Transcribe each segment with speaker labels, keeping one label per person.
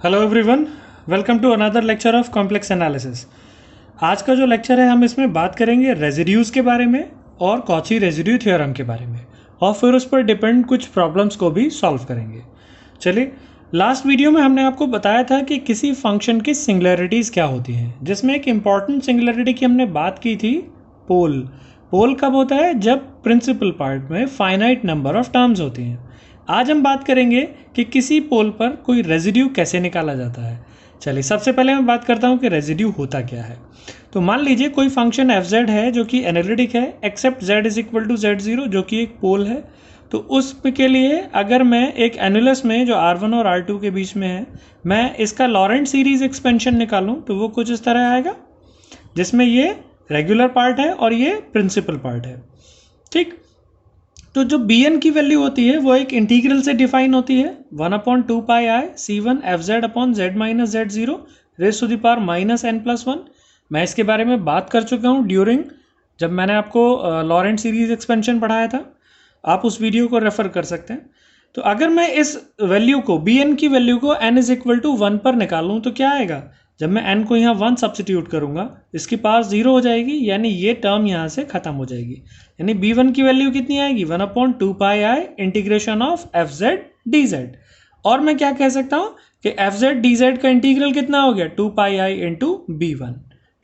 Speaker 1: Hello everyone, welcome to another lecture of complex analysis. आज का जो लेक्चर है हम इसमें बात करेंगे रेजिड्यूज़ के बारे में और कॉची रेजिड्यू थ्योरम के बारे में, और फिर उस पर डिपेंड कुछ प्रॉब्लम्स को भी सॉल्व करेंगे। चलिए, लास्ट वीडियो में हमने आपको बताया था कि किसी फंक्शन की सिंगुलैरिटीज़ क्या होती हैं, जिसमें एक इम्पॉर्टेंट सिंगुलैरिटी की हमने बात की थी, पोल। पोल कब होता है? जब प्रिंसिपल पार्ट में फाइनाइट नंबर ऑफ टर्म्स होती हैं। आज हम बात करेंगे कि किसी पोल पर कोई रेजिड्यू कैसे निकाला जाता है। चलिए, सबसे पहले मैं बात करता हूँ कि रेजिड्यू होता क्या है। तो मान लीजिए कोई फंक्शन एफ जेड है जो कि एनालिटिक है, except Z is equal to Z zero, जो कि एक पोल है। तो उस के लिए अगर मैं एक एनुलस में जो R1 और R2 के बीच में है, मैं इसका लॉरेंट सीरीज एक्सपेंशन निकालूं तो वो कुछ इस तरह आएगा, जिसमें ये रेगुलर पार्ट है और ये प्रिंसिपल पार्ट है। ठीक, तो जो बी एन की वैल्यू होती है वो एक इंटीग्रल से डिफाइन होती है, 1/2πi c1 fz upon z minus Z zero raise to the power minus n plus one. मैं इसके बारे में बात कर चुका हूँ ड्यूरिंग जब मैंने आपको लॉरेंट सीरीज एक्सपेंशन पढ़ाया था। आप उस वीडियो को रेफर कर सकते हैं। तो अगर मैं इस वैल्यू को, बी एन की वैल्यू को n इज इक्वल टू 1 पर निकालूँ तो क्या आएगा? जब मैं n को यहाँ 1 सब्सटीट्यूट करूँगा, इसकी पावर 0 हो जाएगी, यानी ये टर्म यहाँ से खत्म हो जाएगी। यानी b1 की वैल्यू कितनी आएगी? 1/2πi integration of F Z D Z. और मैं क्या कह सकता हूँ कि एफ जेड डी जेड का इंटीग्रल कितना हो गया? 2πi into B one.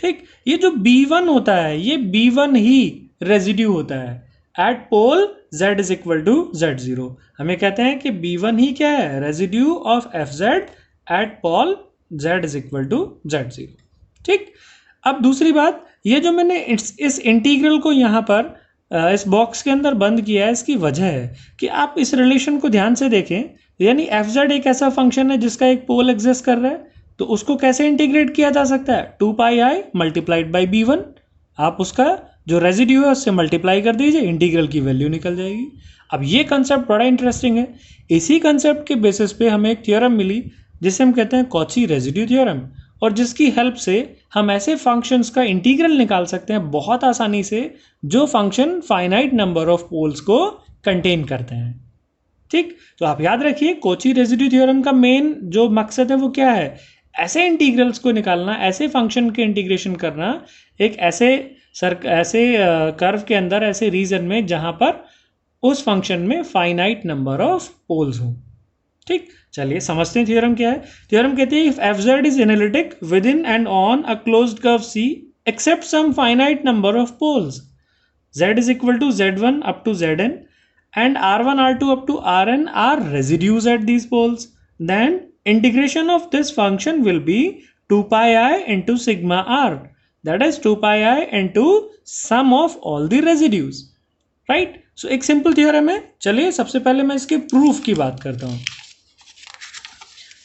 Speaker 1: ठीक, ये जो b1 होता है ये b1 ही रेजिड्यू होता है at pole z is equal to Z zero. हमें कहते हैं कि b1 ही क्या है? Residue of F Z at pole z is equal to Z zero. ठीक, अब दूसरी बात, ये जो मैंने इस इंटीग्रल को यहाँ पर इस बॉक्स के अंदर बंद किया है, इसकी वजह है कि आप इस रिलेशन को ध्यान से देखें। यानी एफ जेड एक ऐसा फंक्शन है जिसका एक पोल एग्जिस्ट कर रहा है, तो उसको कैसे इंटीग्रेट किया जा सकता है? 2πi multiplied by b1। आप उसका जो रेजिड्यू है उससे मल्टीप्लाई कर दीजिए, इंटीग्रल की वैल्यू निकल जाएगी। अब ये कंसेप्ट बड़ा इंटरेस्टिंग है। इसी कंसेप्ट के बेसिस पे हमें एक थ्योरम मिली जिसे हम कहते हैं कॉची रेजिड्यू थ्योरम, और जिसकी हेल्प से हम ऐसे फंक्शंस का इंटीग्रल निकाल सकते हैं बहुत आसानी से जो function finite number of poles को कंटेन करते हैं। ठीक, तो आप याद रखिए कॉची रेजिड्यू थ्योरम का मेन जो मकसद है वो क्या है? ऐसे इंटीग्रल्स को निकालना, ऐसे फंक्शन के इंटीग्रेशन करना एक ऐसे कर्व के अंदर, ऐसे रीजन में जहां पर उस फंक्शन में फाइनाइट नंबर ऑफ पोल्स हों। ठीक, चलिए समझते हैं थ्योरम क्या है। थ्योरम कहती है if F Z is analytic within and on a closed curve C except some finite number of poles, z is equal to z1 up to zn and r1 r2 up to rn are residues at these poles, then integration of this function will be 2πi into sigma r, that is 2πi into sum of all the residues, right? So एक simple theorem है। चलिए सबसे पहले मैं इसके proof की बात करता हूँ।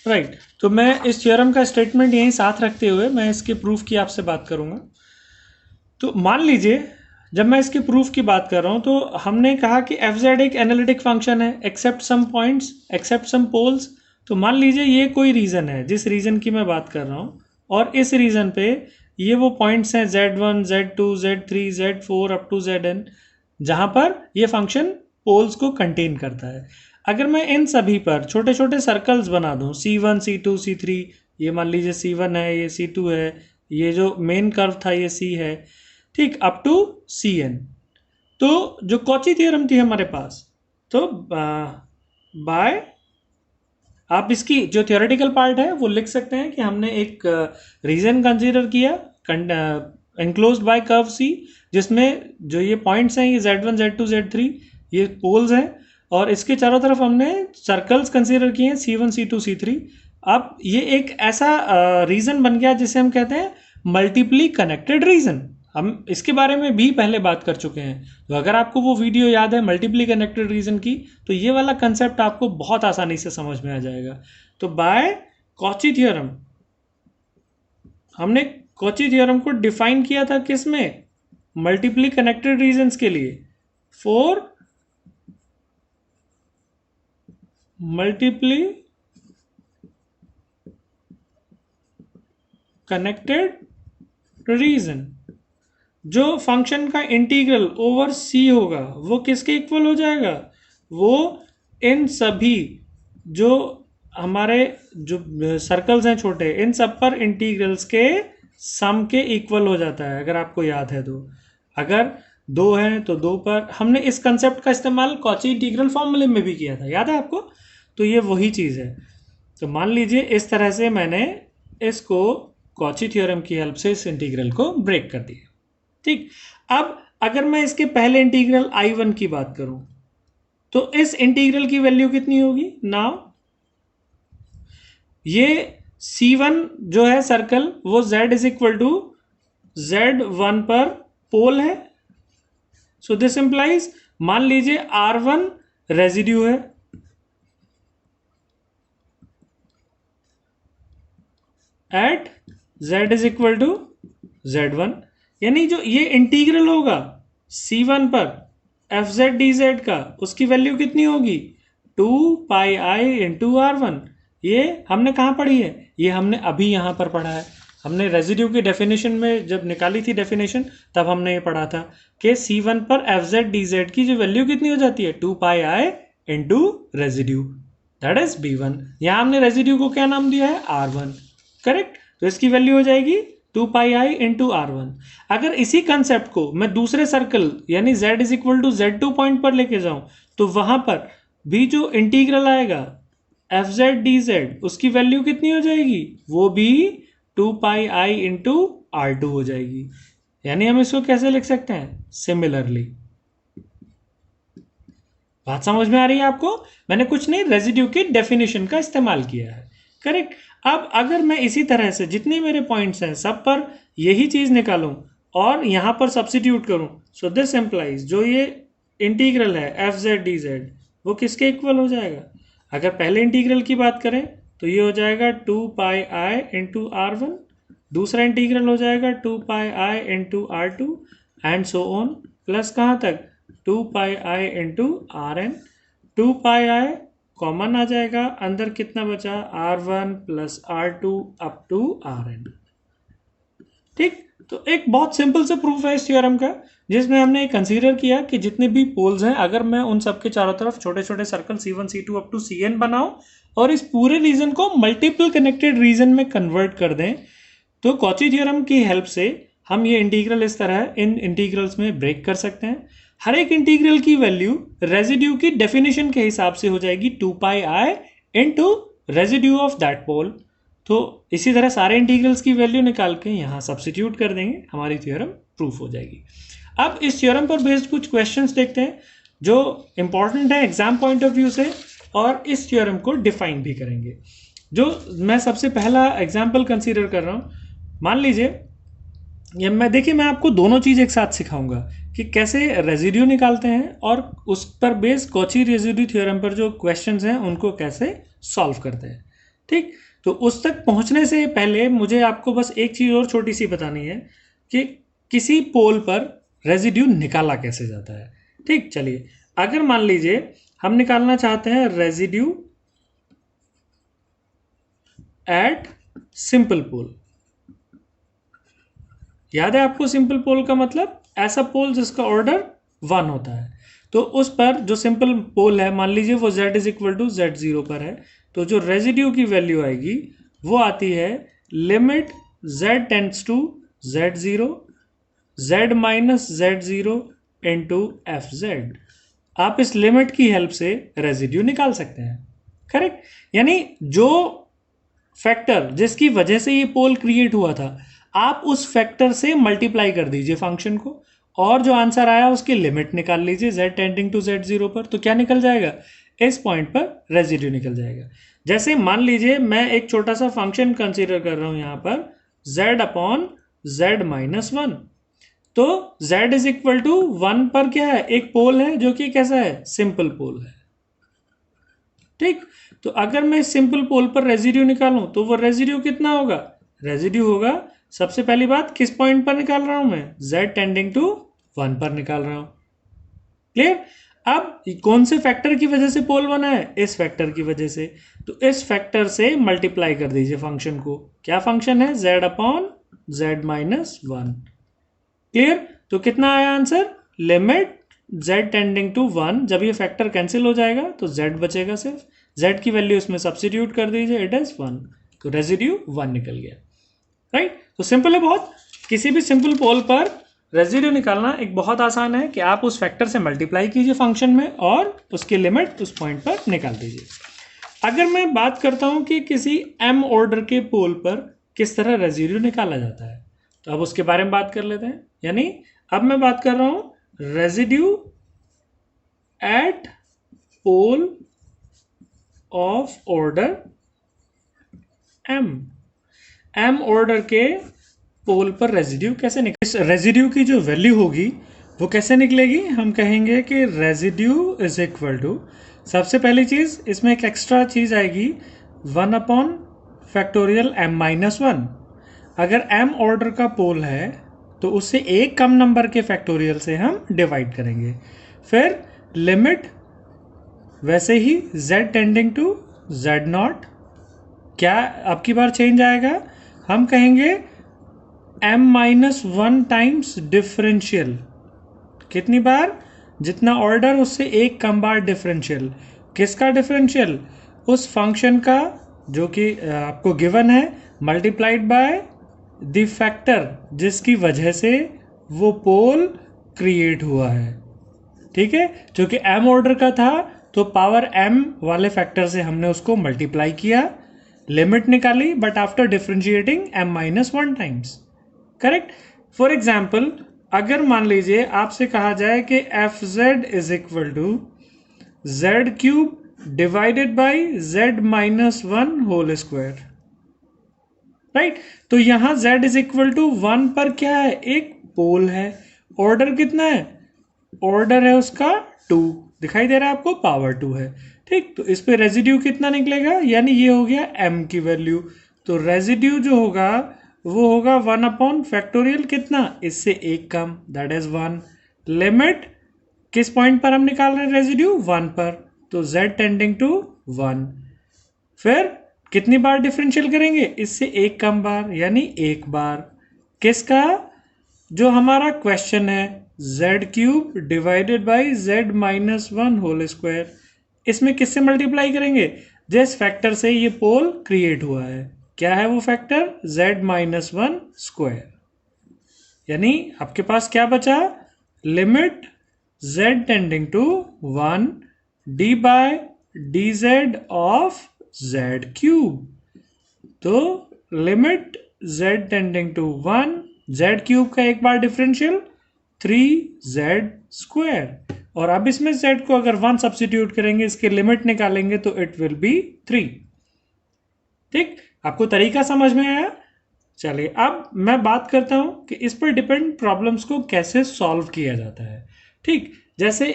Speaker 1: राइट, तो मैं इस थ्योरम का स्टेटमेंट यहीं साथ रखते हुए मैं इसके प्रूफ की आपसे बात करूँगा। तो मान लीजिए जब मैं इसके प्रूफ की बात कर रहा हूँ तो हमने कहा कि एफ जेड एक एनालिटिक फंक्शन है except some points, except some poles. तो मान लीजिए ये कोई रीजन है, जिस रीजन की मैं बात कर रहा हूँ, और इस रीजन पे ये वो पॉइंट्स हैं z1, z2, z3, z4 up to zn, जहाँ पर ये फंक्शन पोल्स को कंटेन करता है। अगर मैं इन सभी पर छोटे छोटे सर्कल्स बना दूँ, c1, c2, c3, ये मान लीजिए c1 है, ये c2 है, ये जो मेन कर्व था ये c है, ठीक, अप टू cn। तो जो कॉची थ्योरम थी हमारे पास, तो बाय आप इसकी जो थियोरेटिकल पार्ट है वो लिख सकते हैं कि हमने एक रीजन कंसीडर किया एनक्लोज्ड बाय कर्व सी, जिसमें जो ये पॉइंट्स हैं ये z1, z2, z3 ये पोल्स हैं, और इसके चारों तरफ हमने सर्कल्स कंसीडर किए हैं c1, c2, c3। अब ये एक ऐसा रीजन बन गया जिसे हम कहते हैं मल्टीपली कनेक्टेड रीजन। हम इसके बारे में भी पहले बात कर चुके हैं, तो अगर आपको वो वीडियो याद है मल्टीपली कनेक्टेड रीजन की, तो ये वाला कंसेप्ट आपको बहुत आसानी से समझ में आ जाएगा। तो बाय कॉची थ्योरम, हमने कॉची थ्योरम को डिफाइन किया था किसमें? मल्टीपली कनेक्टेड रीजन्स के लिए, फॉर मल्टीपली कनेक्टेड रीजन। जो फंक्शन का इंटीग्रल ओवर सी होगा वो किसके इक्वल हो जाएगा? वो इन सभी जो हमारे जो सर्कल्स हैं छोटे, इन सब पर इंटीग्रल्स के सम के इक्वल हो जाता है, अगर आपको याद है तो। अगर दो हैं तो दो पर, हमने इस कंसेप्ट का इस्तेमाल कॉची इंटीग्रल फॉर्मूले में भी किया था, याद है आपको? तो ये वही चीज़ है। तो मान लीजिए इस तरह से मैंने इसको कॉची थ्योरम की हेल्प से इस इंटीग्रल को ब्रेक कर दिया। ठीक, अब अगर मैं इसके पहले इंटीग्रल I1 की बात करूं तो इस इंटीग्रल की वैल्यू कितनी होगी? नाउ ये C1 जो है सर्कल, वो Z is equal to Z1 पर पोल है। सो दिस इंप्लाइज, मान लीजिए R1 रेजिड्यू है at Z is equal to Z1, यानी जो ये इंटीग्रल होगा C1 पर FZ dz का, उसकी वैल्यू कितनी होगी? 2πi into R1। ये हमने कहाँ पढ़ी है? ये हमने अभी यहाँ पर पढ़ा है। हमने रेजिड्यू की डेफिनेशन में जब निकाली थी डेफिनेशन, तब हमने ये पढ़ा था कि C1 पर FZ dz की जो वैल्यू कितनी हो जाती है? 2πi into residue, that is B1। यहाँ हमने रेजिड्यू को क्या नाम दिया है? R1, correct. तो इसकी वैल्यू हो जाएगी 2πi इंटू R1। अगर इसी कंसेप्ट को मैं दूसरे सर्कल यानी Z is equal to Z2 point पर लेके जाऊं तो वहां पर भी जो इंटीग्रल आएगा FZ dz, उसकी वैल्यू कितनी हो जाएगी? वो भी 2πi इंटू R2 हो जाएगी। यानी हम इसको कैसे लिख सकते हैं? सिमिलरली। बात समझ में आ रही है आपको? मैंने कुछ नहीं, रेजिड्यू की डेफिनेशन का इस्तेमाल किया है, करेक्ट। अब अगर मैं इसी तरह से जितने मेरे पॉइंट्स हैं सब पर यही चीज़ निकालूं और यहाँ पर सब्सिट्यूट करूं, सो दिस एम्प्लाइज जो ये इंटीग्रल है FZ dz, वो किसके इक्वल हो जाएगा? अगर पहले इंटीग्रल की बात करें तो ये हो जाएगा 2πi इंटू R1, दूसरा इंटीग्रल हो जाएगा 2πi into R2 and so on, plus कहाँ तक? 2πi into Rn। 2πi common आ जाएगा, अंदर कितना बचा? R1 plus R2 up to Rn। ठीक, तो एक बहुत सिंपल सा प्रूफ है इस थ्योरम का, जिसमें हमने कंसीडर किया कि जितने भी पोल्स हैं, अगर मैं उन सबके चारों तरफ छोटे छोटे circle C1 C2 up to Cn बनाऊं और इस पूरे रीजन को मल्टीपल कनेक्टेड रीजन में कन्वर्ट कर दें, तो कॉची थ्योरम की हेल्प से हम ये इंटीग्रल इस तरह इन इंटीग्रल्स में ब्रेक कर सकते हैं। हर एक इंटीग्रल की वैल्यू रेजिड्यू की डेफिनेशन के हिसाब से हो जाएगी 2πi into residue of that pole. तो इसी तरह सारे इंटीग्रल्स की वैल्यू निकाल के यहाँ सब्सिट्यूट कर देंगे, हमारी थ्योरम प्रूफ हो जाएगी। अब इस थ्योरम पर बेस्ड कुछ क्वेश्चंस देखते हैं जो इंपॉर्टेंट है एग्जाम पॉइंट ऑफ व्यू से, और इस थ्योरम को डिफाइन भी करेंगे। जो मैं सबसे पहला एग्जाम्पल कंसीडर कर रहा हूँ, मान लीजिए ये मैं आपको दोनों चीज़ एक साथ सिखाऊंगा कि कैसे रेजिड्यू निकालते हैं और उस पर बेस कॉची रेजिड्यू थ्योरम पर जो क्वेश्चंस हैं उनको कैसे सॉल्व करते हैं। ठीक, तो उस तक पहुंचने से पहले मुझे आपको बस एक चीज़ और छोटी सी बतानी है कि किसी पोल पर रेजिड्यू निकाला कैसे जाता है। ठीक, चलिए, अगर मान लीजिए हम निकालना चाहते हैं रेजिड्यू एट सिंपल पोल। याद है आपको सिंपल पोल का मतलब? ऐसा पोल जिसका ऑर्डर 1 होता है। तो उस पर जो सिंपल पोल है, मान लीजिए वो Z is equal to Z0 पर है, तो जो रेजिड्यू की वैल्यू आएगी वो आती है limit Z tends to Z0 Z minus Z0 into FZ। आप इस लिमिट की हेल्प से रेजिड्यू निकाल सकते हैं, करेक्ट। यानी जो फैक्टर जिसकी वजह से ये पोल क्रिएट हुआ था, आप उस फैक्टर से मल्टीप्लाई कर दीजिए फंक्शन को, और जो आंसर आया उसकी लिमिट निकाल लीजिए Z टेंडिंग टू Z0 पर, तो क्या निकल जाएगा? इस पॉइंट पर रेजिड्यू निकल जाएगा। जैसे मान लीजिए मैं एक छोटा सा फंक्शन कंसीडर कर रहा हूं यहां पर Z अपॉन Z माइनस 1, तो Z इज इक्वल टू 1 पर क्या है? एक पोल है जो कि कैसा है? सिंपल पोल है। ठीक, तो अगर मैं सिंपल पोल पर रेजिड्यू निकालूं तो वो रेजिड्यू कितना होगा? रेजिड्यू होगा, सबसे पहली बात किस पॉइंट पर निकाल रहा हूं मैं? Z टेंडिंग टू 1 पर निकाल रहा हूं। क्लियर? अब कौन से फैक्टर की वजह से पोल बना है? इस फैक्टर की वजह से। तो इस फैक्टर से मल्टीप्लाई कर दीजिए फंक्शन को। क्या फंक्शन है? Z upon Z minus 1। Clear? तो कितना आया answer? Limit Z tending to 1। जब ये फैक्टर कैंसिल हो जाएगा तो Z बचेगा सिर्फ, z की वैल्यू इसमें सब्स्टिट्यूट कर दीजिए, इट इज 1, तो रेजिड्यू 1 निकल गया, राइट। तो सिंपल है बहुत, किसी भी सिंपल पोल पर रेजिड्यू निकालना एक बहुत आसान है कि आप उस फैक्टर से मल्टीप्लाई कीजिए फंक्शन में और उसकी लिमिट उस पॉइंट पर निकाल दीजिए। अगर मैं बात करता हूं कि किसी m ऑर्डर के पोल पर किस तरह रेजिड्यू निकाला जाता है, तो अब उसके बारे में बात कर लेते हैं। यानी अब मैं बात कर रहा हूं residue at pole of order m order के पोल पर रेजिड्यू कैसे निकले। इस रेजिड्यू की जो वैल्यू होगी वो कैसे निकलेगी, हम कहेंगे कि रेजिड्यू इज इक्वल टू, सबसे पहली चीज़ इसमें एक एक्स्ट्रा चीज़ आएगी 1 अपॉन फैक्टोरियल m-1। अगर m ऑर्डर का पोल है तो उससे एक कम नंबर के फैक्टोरियल से हम डिवाइड करेंगे। फिर लिमिट वैसे ही z टेंडिंग टू z0, क्या अब की बार चेंज आएगा, हम कहेंगे m-1 टाइम्स डिफरेंशियल, कितनी बार, जितना ऑर्डर उससे एक कम बार डिफरेंशियल। किसका डिफरेंशियल, उस फंक्शन का जो कि आपको गिवन है, मल्टीप्लाइड बाय द फैक्टर जिसकी वजह से वो पोल क्रिएट हुआ है, ठीक है। क्योंकि m ऑर्डर का था तो पावर m वाले फैक्टर से हमने उसको मल्टीप्लाई किया, लिमिट निकाली, but after differentiating m-1 times, correct. For example अगर मान लीजिए आपसे कहा जाए कि fz is equal to z cube divided by z-1 whole square, right. तो यहां z इज इक्वल टू 1 पर क्या है, एक पोल है, ऑर्डर कितना है, ऑर्डर है उसका 2, दिखाई दे रहा है आपको, पावर 2 है, ठीक। तो इस पे रेजिड्यू कितना निकलेगा, यानी ये हो गया m की वैल्यू, तो रेजिड्यू जो होगा वो होगा 1 अपॉन फैक्टोरियल कितना, इससे एक कम, दैट इज 1। लिमिट किस पॉइंट पर हम निकाल रहे हैं रेजिड्यू, 1 पर, तो z टेंडिंग टू 1। फिर कितनी बार डिफरेंशियल करेंगे, इससे एक कम बार, यानी एक बार, किसका, जो हमारा क्वेश्चन है z cube divided by z-1 whole square, इसमें किससे मल्टीप्लाई करेंगे, जिस फैक्टर से ये पोल क्रिएट हुआ है, क्या है वो फैक्टर, z-1 स्क्वायर। यानी आपके पास क्या बचा, limit z tending to 1 d by dz of z cube, तो limit z tending to 1, z cube का एक बार डिफरेंशियल 3z स्क्वायर, और अब इसमें z को अगर 1 सब्स्टिट्यूट करेंगे, इसके लिमिट निकालेंगे तो इट विल बी 3, ठीक। आपको तरीका समझ में आया। चलिए अब मैं बात करता हूं कि इस पर डिपेंड प्रॉब्लम्स को कैसे सॉल्व किया जाता है, ठीक। जैसे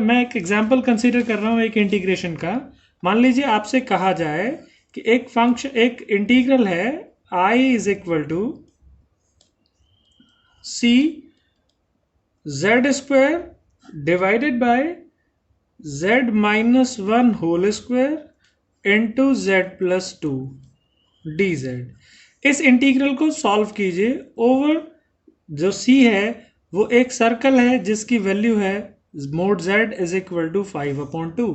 Speaker 1: मैं एक एग्जांपल कंसीडर कर रहा हूं एक इंटीग्रेशन का। मान लीजिए आपसे कहा जाए कि एक फंक्शन, एक इंटीग्रल है i is equal to c z square divided by z-1 whole square into z+2 dz। इस इंटीग्रल को सॉल्व कीजिए ओवर, जो c है वो एक सर्कल है जिसकी वैल्यू है mod z is equal to 5/2।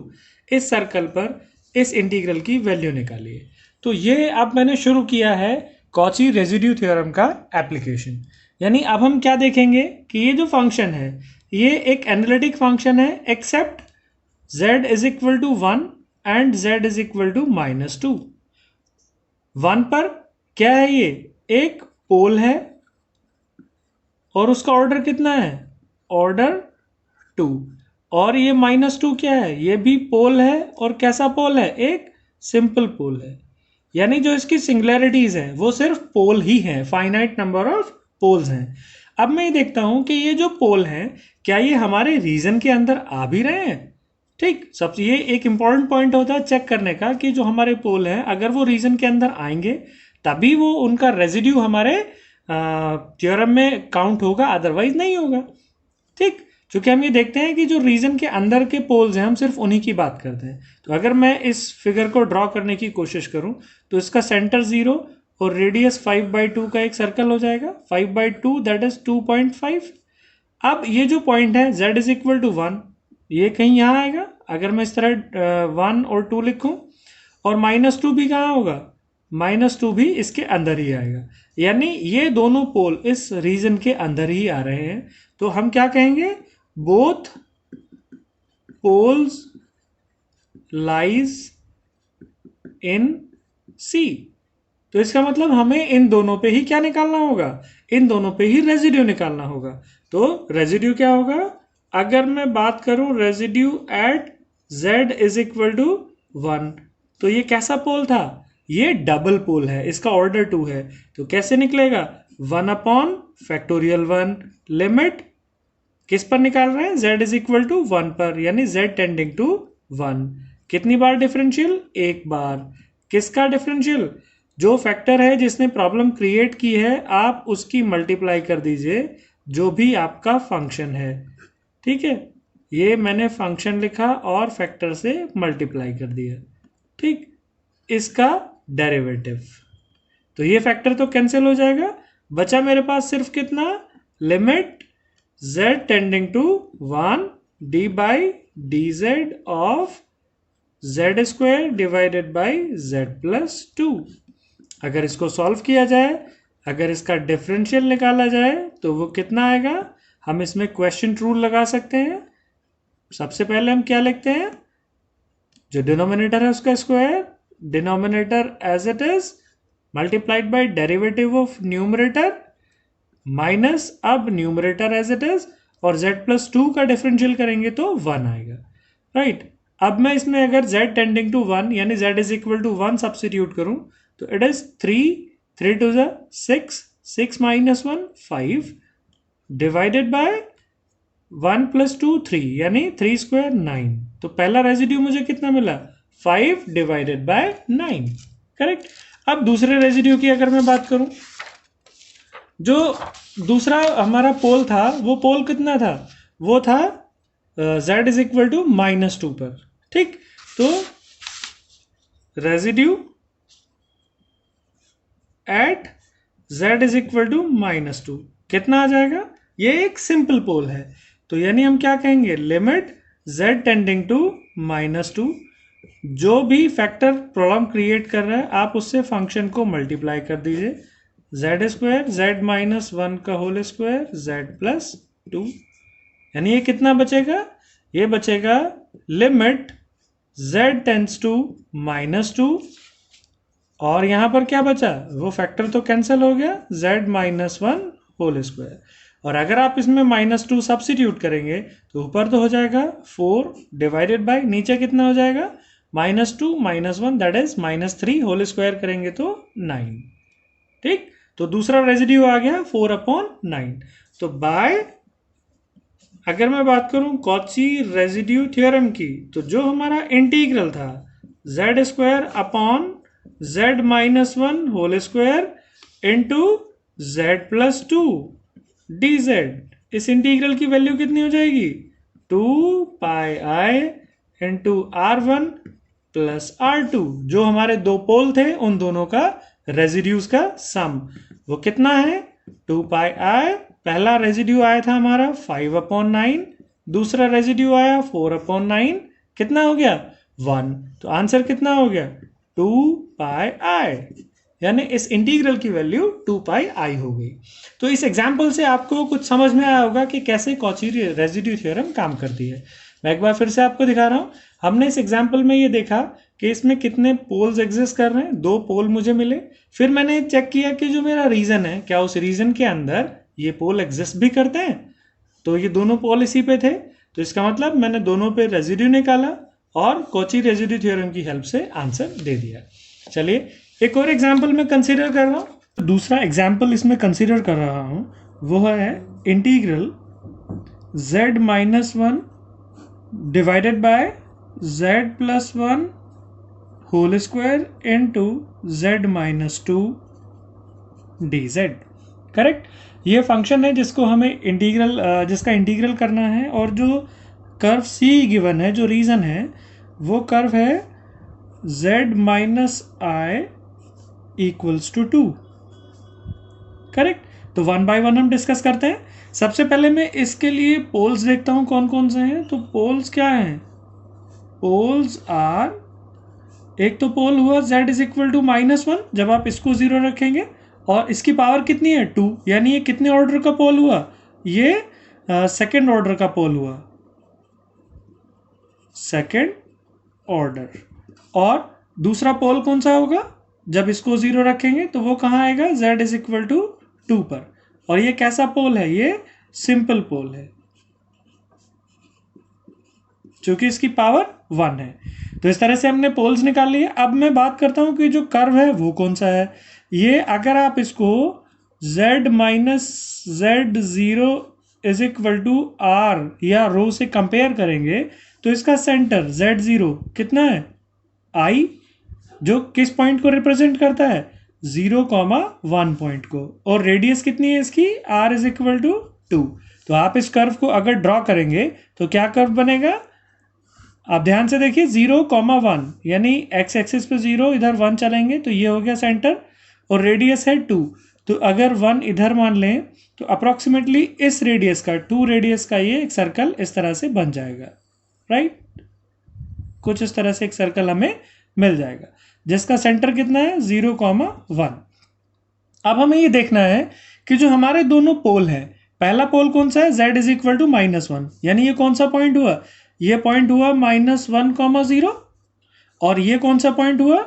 Speaker 1: इस सर्कल पर इस इंटीग्रल की वैल्यू निकालिए। तो ये अब मैंने शुरू किया है कॉची रेजिड्यू थ्योरम का एप्लीकेशन। यानी अब हम क्या देखेंगे कि ये जो फंक्शन है ये एक एनालिटिक फंक्शन है, except z is equal to 1 and z is equal to -2। 1 पर क्या है, ये एक पोल है और उसका ऑर्डर कितना है, ऑर्डर 2, और ये -2 क्या है, ये भी पोल है, और कैसा पोल है, एक सिंपल पोल है। यानी जो इसकी सिंगुलैरिटीज है वो सिर्फ पोल ही है, फाइनाइट नंबर ऑफ पोल्स हैं। अब मैं ये देखता हूं कि ये जो पोल हैं क्या ये हमारे रीजन के अंदर आ भी रहे हैं, ठीक। सबसे ये एक इंपॉर्टेंट पॉइंट होता है चेक करने का कि जो हमारे पोल हैं अगर वो रीजन के अंदर आएंगे तभी वो उनका रेजिड्यू हमारे थ्योरम में काउंट होगा, अदरवाइज नहीं होगा, ठीक। क्योंकि हम ये देखते हैं कि जो रीजन के अंदर के पोल्स हैं हम सिर्फ उन्हीं की बात करते हैं। तो अगर मैं इस फिगर को ड्रॉ करने की कोशिश करूं तो इसका सेंटर 0 और रेडियस 5/2 का एक सर्कल हो जाएगा, 5/2 दैट इज 2.5। अब ये जो पॉइंट है z इज इक्वल टू 1, ये कहीं यहाँ आएगा, अगर मैं इस तरह 1 और 2 लिखूं, और -2 भी कहाँ होगा, -2 भी इसके अंदर ही आएगा, यानी ये दोनों पोल इस रीजन के अंदर ही आ रहे हैं। तो हम क्या कहेंगे, बोथ पोल्स लाइज इन सी। तो इसका मतलब हमें इन दोनों पे ही क्या निकालना होगा, इन दोनों पे ही रेजिड्यू निकालना होगा। तो रेजिड्यू क्या होगा, अगर मैं बात करूं residue at z is equal to 1, तो ये कैसा पोल था, ये डबल पोल है, इसका ऑर्डर 2 है। तो कैसे निकलेगा, 1 अपॉन फैक्टोरियल 1 लिमिट किस पर निकाल रहे हैं, z इज इक्वल टू 1 पर, यानी z टेंडिंग टू 1। कितनी बार डिफरेंशियल, एक बार। किसका डिफरेंशियल, जो फैक्टर है जिसने प्रॉब्लम क्रिएट की है आप उसकी मल्टीप्लाई कर दीजिए, जो भी आपका फंक्शन है। ठीक है, ये मैंने फंक्शन लिखा और फैक्टर से मल्टीप्लाई कर दिया। ठीक, इसका डेरिवेटिव, तो ये फैक्टर तो कैंसिल हो जाएगा, बचा मेरे पास सिर्फ कितना, limit z tending to 1 D by D Z of Z square divided by z plus 2। अगर इसको सॉल्व किया जाए, अगर इसका डिफरेंशियल निकाला जाए तो वो कितना आएगा, हम इसमें क्वेश्चन रूल लगा सकते हैं। सबसे पहले हम क्या लिखते हैं, जो डिनोमिनेटर है उसका square, denominator as it is multiplied by derivative of numerator minus अब न्यूमरेटर एज इट इज, और z प्लस 2 का डिफरेंशियल करेंगे तो 1 आएगा। राइट, अब मैं इसमें अगर z टेंडिंग टू 1 यानी z is equal to 1 substitute करूं तो it is 3 to 6, 6 minus 1 5 divided by 1 plus 2 3, यानी 3 स्क्वायर 9। तो पहला रेजिड्यू मुझे कितना मिला, 5 डिवाइडेड बाय 9। करेक्ट। अब दूसरे रेजिड्यू की अगर मैं बात करूं, जो दूसरा हमारा पोल था वो पोल कितना था, वो था z इज इक्वल टू -2 पर। ठीक, तो residue at z is equal to -2 कितना आ जाएगा, ये एक सिंपल पोल है, तो यानी हम क्या कहेंगे, लिमिट z टेंडिंग टू -2, जो भी फैक्टर प्रॉब्लम क्रिएट कर रहा है आप उससे फंक्शन को मल्टीप्लाई कर दीजिए, z स्क्वायर z माइनस 1 का होल स्क्वायर z प्लस 2, यानी ये कितना बचेगा, ये बचेगा लिमिट z टेंड्स टू -2, और यहां पर क्या बचा, वो फैक्टर तो कैंसिल हो गया, z माइनस 1 होल स्क्वायर, और अगर आप इसमें -2 सब्सिट्यूट करेंगे तो ऊपर तो हो जाएगा 4 डिवाइडेड बाय नीचे कितना हो जाएगा, -2 -1 दैट इज -3 होल स्क्वायर करेंगे तो 9। ठीक, तो दूसरा रेजिड्यू आ गया 4/9। तो बाय, अगर मैं बात करूं कॉची रेजिड्यू थ्योरम की, तो जो हमारा इंटीग्रल था z square upon z minus 1 whole square into z plus 2 dz, इस इंटीग्रल की वैल्यू कितनी हो जाएगी, 2 पाई आई इंटू r1 प्लस r2, जो हमारे दो पोल थे उन दोनों का रेजिड्यूज का सम, वो कितना है 2 पाई आई। पहला रेजिड्यू आया था हमारा 5/9, दूसरा रेजिड्यू आया 4/9, कितना हो गया 1, तो आंसर कितना हो गया 2 पाई आई, यानी इस इंटीग्रल की वैल्यू 2 पाई आई हो गई। तो इस एग्जाम्पल से आपको कुछ समझ में आया होगा कि कैसे कॉची रेजिड्यू थ्योरम काम करती है। मैं एक बार फिर से आपको दिखा रहा हूं, हमने इस एग्जाम्पल में ये देखा कि इसमें कितने पोल्स एग्जिस्ट कर रहे हैं, 2 पोल मुझे मिले, फिर मैंने चेक किया कि जो मेरा रीजन है क्या उस रीजन के अंदर ये पोल एग्जिस्ट भी करते हैं, तो ये दोनों पोल इसी पे थे, तो इसका मतलब मैंने दोनों पे रेजिड्यू निकाला और कॉची रेजिड्यू थ्योरम की हेल्प से आंसर दे दिया। चलिए एक और एग्जाम्पल में कंसीडर कर रहा हूँ, दूसरा एग्जाम्पल इसमें कंसीडर कर रहा हूँ, वो है integral z minus 1 divided by z plus 1 whole square into z minus 2 dz। Correct, ये फंक्शन है जिसको हमें इंटीग्रल जिसका इंटीग्रल करना है, और जो कर्व C गिवन है, जो रीजन है वो कर्व है z minus i equals to 2। Correct, तो 1 बाय 1 हम डिस्कस करते हैं। सबसे पहले मैं इसके लिए पोल्स देखता हूं कौन कौन से हैं, तो पोल्स क्या हैं, पोल्स आर, एक तो पोल हुआ z इज इक्वल टू -1 जब आप इसको 0 रखेंगे, और इसकी पावर कितनी है 2, यानी ये कितने ऑर्डर का पोल हुआ, ये सेकेंड ऑर्डर का पोल हुआ, सेकेंड ऑर्डर। और दूसरा पोल कौन सा होगा, जब इसको 0 रखेंगे तो वो कहाँ आएगा, z इज इक्वल टू 2 पर। और ये कैसा पोल है, ये सिंपल पोल है क्योंकि इसकी पावर 1 है। तो इस तरह से हमने पोल्स निकाल लिए। अब मैं बात करता हूं कि जो कर्व है वो कौन सा है। ये अगर आप इसको z minus z0 is equal to r या रो से कंपेयर करेंगे तो इसका सेंटर z0 कितना है, i, जो किस पॉइंट को रिप्रेजेंट करता है, 0,1 पॉइंट को, और रेडियस कितनी है इसकी, r इज इक्वल टू 2। तो आप इस कर्व को अगर ड्रॉ करेंगे तो क्या कर्व बनेगा, आप ध्यान से देखिए, 0,1 यानी x एक्सिस पे 0, इधर 1 चलेंगे तो ये हो गया सेंटर, और रेडियस है 2, तो अगर 1 इधर मान लें तो अप्रॉक्सीमेटली इस रेडियस का, 2 रेडियस का ये एक सर्कल इस तरह से बन जाएगा, राइट। कुछ इस तरह से एक सर्कल हमें मिल जाएगा जिसका सेंटर कितना है, 0,1। अब हमें ये देखना है कि जो हमारे दोनों पोल हैं, पहला पोल कौन सा है, z इज इक्वल टू -1, यानी ये कौन सा पॉइंट हुआ, ये पॉइंट हुआ -1,0, और ये कौन सा पॉइंट हुआ,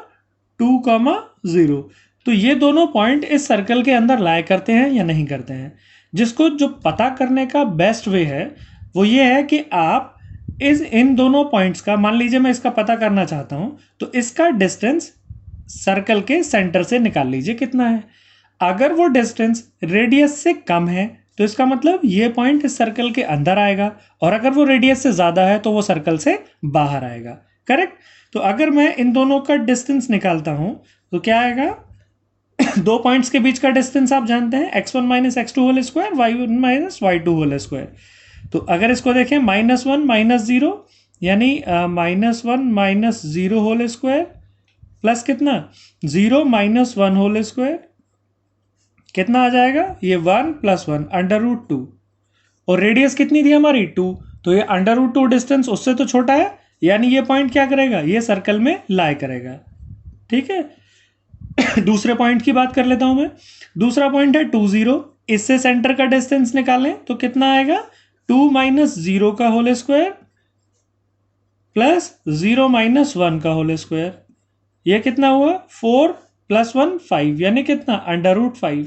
Speaker 1: 2,0। तो ये दोनों पॉइंट इस सर्कल के अंदर लाया करते हैं या नहीं करते हैं। जिसको जो पता करने का बेस्ट वे है वो ये है कि आप इन दोनों पॉइंट्स का, मान लीजिए मैं इसका पता करना चाहता हूं, तो इसका डिस्टेंस सर्कल के सेंटर से निकाल लीजिए कितना है। अगर वो डिस्टेंस रेडियस से कम है तो इसका मतलब ये पॉइंट इस सर्कल के अंदर आएगा, और अगर वो रेडियस से ज़्यादा है तो वो सर्कल से बाहर आएगा, करेक्ट। तो अगर मैं इन दोनों का डिस्टेंस निकालता हूं तो क्या आएगा, दो पॉइंट्स के बीच का डिस्टेंस आप जानते हैं, x1 minus x2 whole square, y1 minus y2 whole square. तो अगर इसको देखें, -1 -0 यानी -1 माइनस 0 होल स्क्वायर प्लस कितना, 0 माइनस 1 होल स्क्वायर, कितना आ जाएगा, ये 1 + 1 √2, और रेडियस कितनी थी हमारी 2, तो ये √2 डिस्टेंस उससे तो छोटा है, यानी ये पॉइंट क्या करेगा, ये सर्कल में लाई करेगा, ठीक है। दूसरे पॉइंट की बात कर लेता हूं मैं। दूसरा पॉइंट है 2, 0, इससे सेंटर का डिस्टेंस निकालें तो कितना आएगा, 2 माइनस 0 का होल स्क्वायर प्लस 0 माइनस 1 का होल स्क्वायर, ये कितना हुआ, 4 + 1 5, यानी कितना, √5।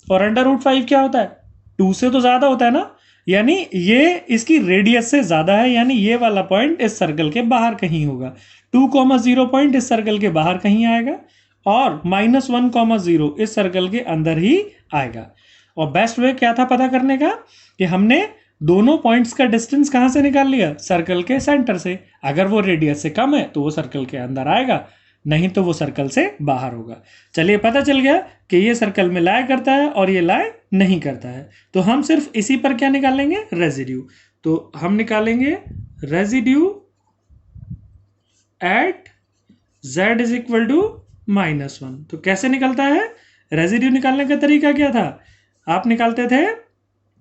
Speaker 1: और √5 क्या होता है, 2 से तो ज्यादा होता है ना, यानी ये इसकी रेडियस से ज्यादा है, यानी ये वाला पॉइंट इस सर्कल के बाहर कहीं होगा। 2,0 पॉइंट इस सर्कल के बाहर कहीं आएगा, और -1,0 इस सर्कल के अंदर ही आएगा। और बेस्ट वे क्या था पता करने का, कि हमने दोनों पॉइंट्स का डिस्टेंस कहां से निकाल लिया, सर्कल के सेंटर से। अगर वो रेडियस से कम है तो वो सर्कल के अंदर आएगा, नहीं तो वो सर्कल से बाहर होगा। चलिए, पता चल गया कि ये सर्कल में लाया करता है और ये लाया नहीं करता है। तो हम सिर्फ इसी पर क्या निकालेंगे, रेजिड्यू। तो हम निकालेंगे residue at z is equal to -1। तो कैसे निकलता है, रेजिड्यू निकालने का तरीका क्या था, आप निकालते थे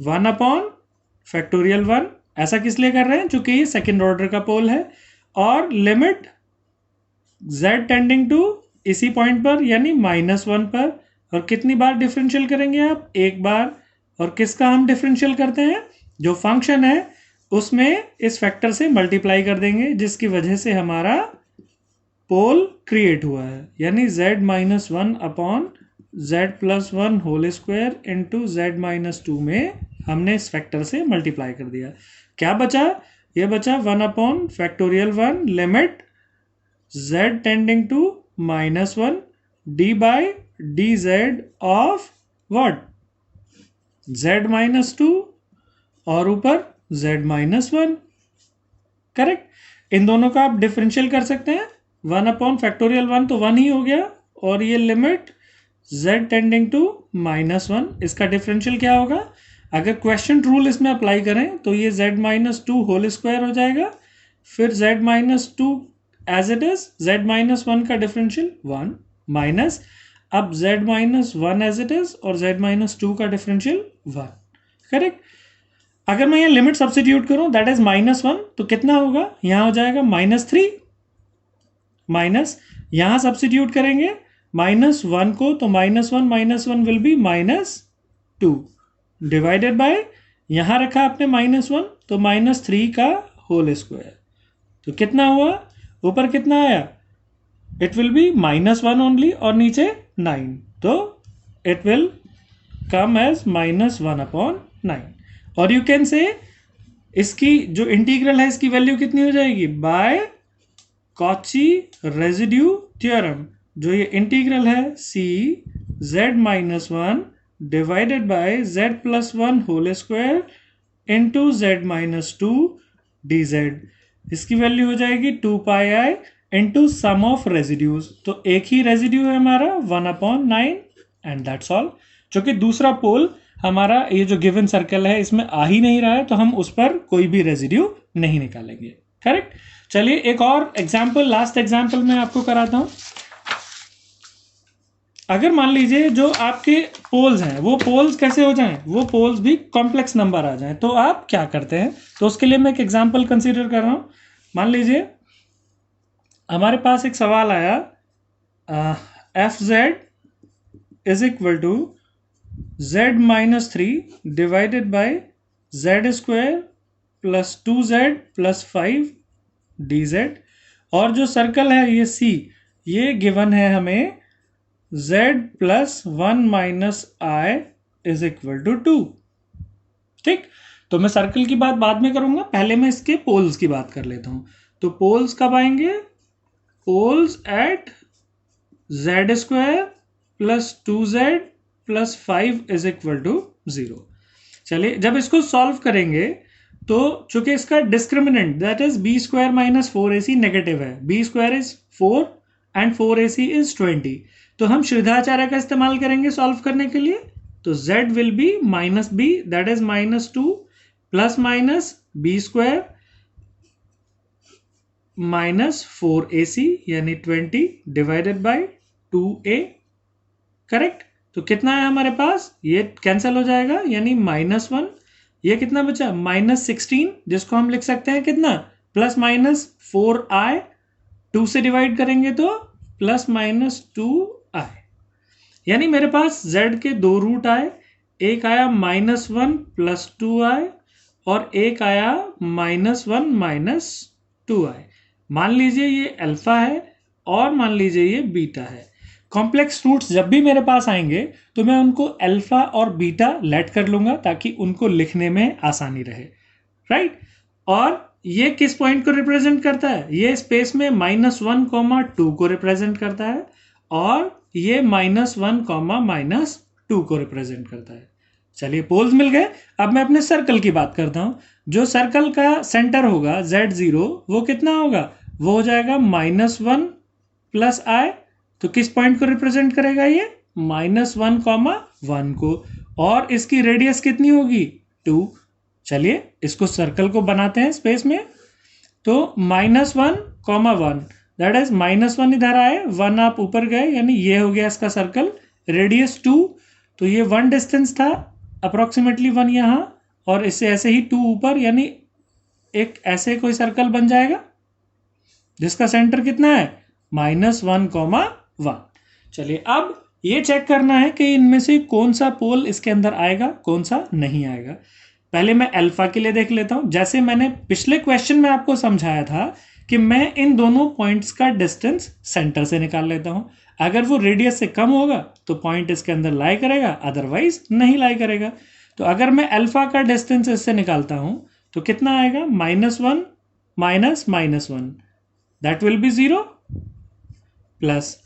Speaker 1: 1/(1). ऐसा किस लिए कर रहे हैं, चूंकि ये सेकेंड ऑर्डर का पोल है, और लिमिट z टेंडिंग टू इसी पॉइंट पर यानी -1 पर। और कितनी बार डिफरेंशियल करेंगे आप, एक बार। और किसका हम डिफरेंशियल करते हैं, जो फंक्शन है उसमें इस फैक्टर से मल्टीप्लाई कर देंगे, जिसकी वजह से हमारा पोल क्रिएट हुआ है, यानी z - 1 upon z + 1 whole square into z - 2 में हमने इस फैक्टर से मल्टीप्लाई कर दिया। क्या बचा, ये बचा 1/(1) limit z tending to -1 d/dz of what, z - 2 और ऊपर z - 1, करेक्ट। इन दोनों का आप डिफरेंशियल कर सकते हैं, 1/(1) तो 1 ही हो गया, और ये लिमिट z टेंडिंग टू -1, इसका डिफरेंशियल क्या होगा, अगर क्वेश्चन रूल इसमें अप्लाई करें तो ये z - 2 होल स्क्वायर हो जाएगा, फिर z - 2 as it is, z - 1 का डिफरेंशियल 1 माइनस, अब z - 1 एज इट इज, और z - 2 का डिफरेंशियल 1, करेक्ट। अगर मैं यहाँ लिमिट सब्सटीट्यूट करूँ दैट इज -1, तो कितना होगा, यहाँ हो जाएगा -3 माइनस, यहाँ सब्सटीट्यूट करेंगे -1 को, तो -1 विल बी -2 डिवाइडेड बाय, यहाँ रखा आपने -1 तो -3 का होल स्क्वायर, तो कितना हुआ, ऊपर कितना आया, इट विल बी -1 ओनली और नीचे 9, तो इट विल कम एज -1/9। और यू कैन से इसकी जो इंटीग्रल है इसकी वैल्यू कितनी हो जाएगी, बाय कॉची रेजिड्यू थ्योरम, जो ये इंटीग्रल है c z-1 divided by z+1 whole square into z-2 dz, इसकी वैल्यू हो जाएगी 2πi into sum of residues, तो एक ही रेजिड्यू है हमारा 1/9 एंड दैट्स ऑल। क्योंकि दूसरा पोल हमारा ये जो गिवन सर्कल है इसमें आ ही नहीं रहा है, तो हम उस पर कोई भी रेजिड्यू नहीं निकालेंगे, करेक्ट। चलिए एक और एग्जाम्पल, लास्ट एग्जाम्पल मैं आपको कराता हूं। अगर मान लीजिए जो आपके पोल्स हैं वो पोल्स कैसे हो जाएं, वो पोल्स भी कॉम्प्लेक्स नंबर आ जाएं, तो आप क्या करते हैं, तो उसके लिए मैं एक एग्जाम्पल कंसीडर कर रहा हूं। मान लीजिए हमारे पास एक सवाल आया, F Z is equal to z-3 divided by z² plus 2z plus 5 dz, और जो सर्कल है ये C, ये गिवन है हमें z+1 - i is equal to 2। ठीक, तो मैं सर्कल की बात बाद में करूंगा, पहले मैं इसके पोल्स की बात कर लेता हूं। तो पोल्स कब आएंगे, poles at z² plus 2z plus 5 is equal to 0। चलिए जब इसको सॉल्व करेंगे तो चूंकि इसका discriminant that is b² - 4ac negative है, b² is 4 and 4ac is 20, तो हम श्रीधाचार्य का इस्तेमाल करेंगे सॉल्व करने के लिए। तो z will be -b that is -2 plus minus b² -4ac यानी 20 डिवाइडेड बाय 2a, करेक्ट। तो कितना है हमारे पास, ये कैंसिल हो जाएगा यानी -1, ये कितना बचा -16, जिसको हम लिख सकते हैं कितना, +-4i, 2 से डिवाइड करेंगे तो +-2i, यानी मेरे पास z के 2 रूट आए, एक आया -1 प्लस 2i और एक आया -1 - 2i। मान लीजिए ये अल्फा है और मान लीजिए ये बीटा है। कॉम्प्लेक्स रूट्स जब भी मेरे पास आएंगे तो मैं उनको अल्फा और बीटा लेट कर लूंगा ताकि उनको लिखने में आसानी रहे, राइट। और ये किस पॉइंट को रिप्रेजेंट करता है, ये स्पेस में -1, 2 को रिप्रेजेंट करता है और ये -1, -2 को रिप्रेजेंट करता है। चलिए पोल्स मिल गए, अब मैं अपने सर्कल की बात करता हूं। जो सर्कल का सेंटर होगा Z0 वो कितना होगा, वो हो जाएगा -1 प्लस i, तो किस पॉइंट को रिप्रेजेंट करेगा ये, -1, 1 को, और इसकी रेडियस कितनी होगी 2। चलिए इसको सर्कल को बनाते हैं स्पेस में, तो -1, 1 दैट इज -1 इधर आए, 1 आप ऊपर गए, यानी ये हो गया इसका सर्कल, रेडियस 2, तो ये 1 डिस्टेंस था अप्रोक्सीमेटली 1 यहाँ, और इससे ऐसे ही 2 ऊपर, यानी एक ऐसे कोई सर्कल बन जाएगा जिसका सेंटर कितना है -1, 1। चलिए अब ये चेक करना है कि इनमें से कौन सा पोल इसके अंदर आएगा कौन सा नहीं आएगा। पहले मैं अल्फा के लिए देख लेता हूं। जैसे मैंने पिछले क्वेश्चन में आपको समझाया था कि मैं इन दोनों पॉइंट्स का डिस्टेंस सेंटर से निकाल लेता हूं, अगर वो रेडियस से कम होगा तो पॉइंट इसके अंदर लाई करेगा, अदरवाइज नहीं लाई करेगा। तो अगर मैं अल्फा का डिस्टेंस इससे निकालता हूं तो कितना आएगा, -1 -1 दैट विल बी 0 प्लस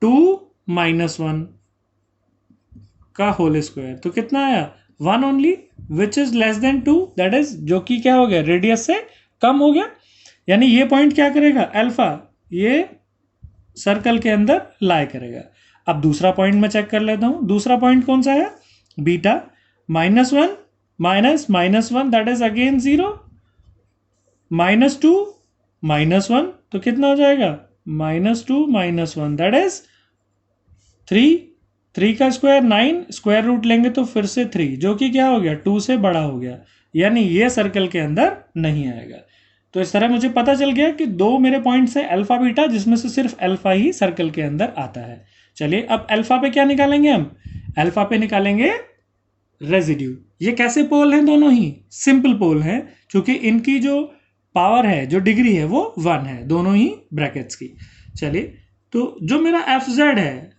Speaker 1: 2 -1 का होल स्क्वायर, तो कितना आया 1 only which is less than 2, that is जो कि क्या हो गया रेडियस से कम हो गया, यानी ये पॉइंट क्या करेगा अल्फा, ये सर्कल के अंदर लाई करेगा। अब दूसरा पॉइंट मैं चेक कर लेता हूं, दूसरा पॉइंट कौन सा है, बीटा, -1 -1 दैट इज अगेन 0, -2 -1 तो कितना हो जाएगा -2 -1 दैट इज 3 का स्क्वायर 9, स्क्वायर रूट लेंगे तो फिर से 3, जो कि क्या हो गया 2 से बड़ा हो गया, यानी ये सर्कल के अंदर नहीं आएगा। तो इस तरह मुझे पता चल गया कि दो मेरे पॉइंट्स है अल्फा बीटा, जिसमें से सिर्फ अल्फा ही सर्कल के अंदर आता है। चलिए अब अल्फा पे क्या निकालेंगे हम? अल्फा पे निकालेंगे रेजिड्यू। ये कैसे पोल हैं? दोनों ही सिंपल पोल हैं, क्योंकि इनकी जो पावर है, जो डिग्री है, वो 1 है, दोनों ही ब्रैकेट्स की। चलिए, तो जो मेरा एफ जेड है,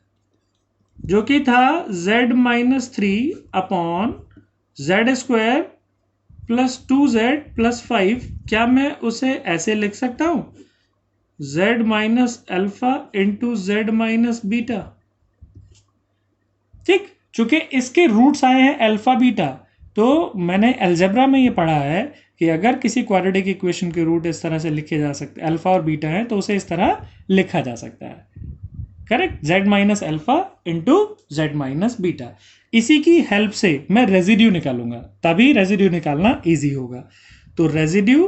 Speaker 1: जो कि था z-3 upon Z square plus 2z+5, क्या मैं उसे ऐसे लिख सकता हूं? z minus alpha into Z minus beta. ठीक, चूंकि इसके रूट्स आए हैं अल्फा बीटा, तो मैंने अलजेब्रा में ये पढ़ा है कि अगर किसी क्वाड्रेटिक इक्वेशन के रूट इस तरह से लिखे जा सकते, अल्फा और बीटा है, तो उसे इस तरह लिखा जा सकता है। Correct, z minus alpha into Z minus beta. इसी की हेल्प से मैं रेजिड्यू निकालूंगा, तभी रेजिड्यू निकालना इजी होगा। तो residue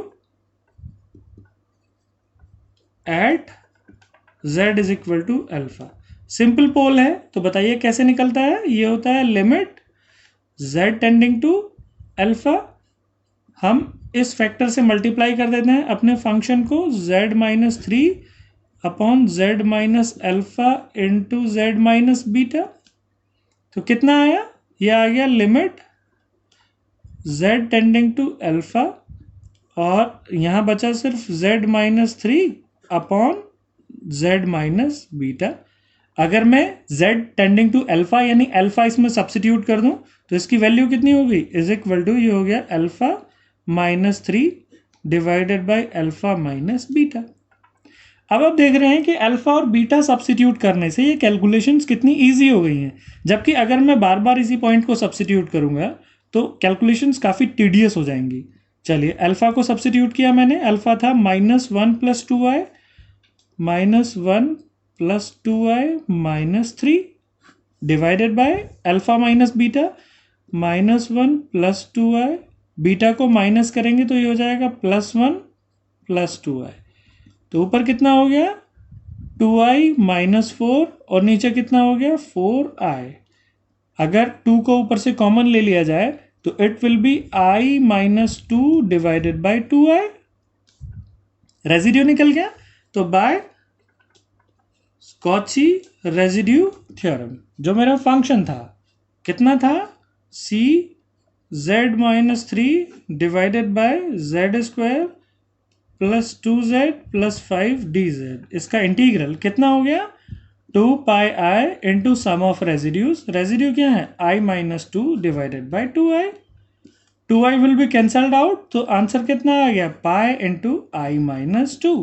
Speaker 1: at z is equal to alpha, simple pole है, तो बताइए कैसे निकलता है? ये होता है limit z tending to alpha, हम इस फैक्टर से मल्टीप्लाई कर देते हैं अपने फंक्शन को, z-3 upon Z minus alpha into Z minus beta. तो कितना आया? ये आ गया limit z tending to alpha, और यहां बचा सिर्फ z-3 upon Z minus beta. अगर मैं z टेंडिंग टू अल्फा यानी अल्फा इसमें सब्सिट्यूट कर दूं, तो इसकी वैल्यू कितनी होगी? इज इक्वल टू, ये हो गया अल्फा-3 divided by alpha minus beta. अब आप देख रहे हैं कि अल्फा और बीटा सब्सिट्यूट करने से ये कैलकुलेशंस कितनी इजी हो गई हैं, जबकि अगर मैं बार बार इसी पॉइंट को सब्सिट्यूट करूंगा तो कैलकुलेशंस काफ़ी टीडियस हो जाएंगी। चलिए, अल्फा को सब्सिट्यूट किया मैंने, अल्फा था -1 + 2i, -1 + 2i - 3 divided by alpha minus beta, -1 + 2i, beta को माइनस करेंगे तो ये हो जाएगा +1 + 2i। तो ऊपर कितना हो गया? 2i - 4, और नीचे कितना हो गया? 4i। अगर 2 को ऊपर से कॉमन ले लिया जाए तो it will be i - 2 divided by 2i। Residue निकल गया। तो बाय कॉची रेजिड्यू थ्योरम, जो मेरा फंक्शन था कितना था? c z-3 divided by Z square plus 2z+5 dz, इसका इंटीग्रल कितना हो गया? 2πi into sum of residues. Residue क्या है? i - 2 divided by 2i। 2i will be cancelled out, तो आंसर कितना आ गया? Pi into i - 2।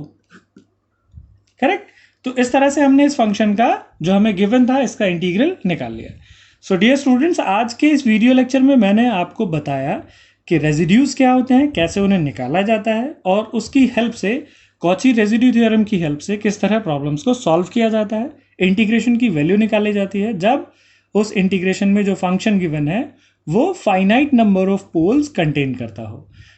Speaker 1: करेक्ट। तो इस तरह से हमने इस फंक्शन का जो हमें गिवन था इसका इंटीग्रल निकाल लिया। सो डियर स्टूडेंट्स, आज के इस वीडियो लेक्चर में मैंने आपको बताया कि रेजिड्यूज क्या होते हैं, कैसे उन्हें निकाला जाता है, और उसकी हेल्प से, कॉची रेजिड्यू थ्योरम की हेल्प से किस तरह प्रॉब्लम्स को सॉल्व किया जाता है, इंटीग्रेशन की वैल्यू निकाली जाती है जब उस इंटीग्रेशन में जो फंक्शन गिवन है वो finite number of poles contain करता हो।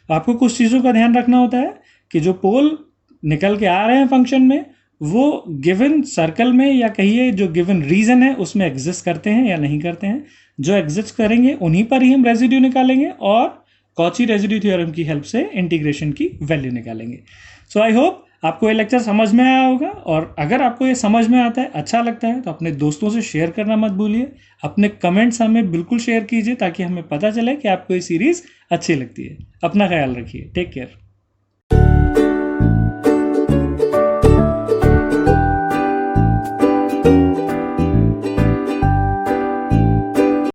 Speaker 1: तो आपको कुछ चीज़ों का ध्यान रखना होता है कि जो पोल निकल के आ रहे हैं फंक्शन में, वो गिवन सर्कल में या कहिए जो गिवन रीजन है उसमें एग्जिस्ट करते हैं या नहीं करते हैं। जो एग्जिस्ट करेंगे उन्हीं पर ही हम रेजिड्यू निकालेंगे और कॉची रेजिड्यू थ्योरम की हेल्प से इंटीग्रेशन की वैल्यू निकालेंगे। सो आई होप आपको ये लेक्चर समझ में आया होगा, और अगर आपको ये समझ में आता है, अच्छा लगता है, तो अपने दोस्तों से शेयर करना मत भूलिए। अपने कमेंट्स हमें बिल्कुल शेयर कीजिए ताकि हमें पता चले कि आपको ये सीरीज़ अच्छी लगती है। अपना ख्याल रखिए। Take care.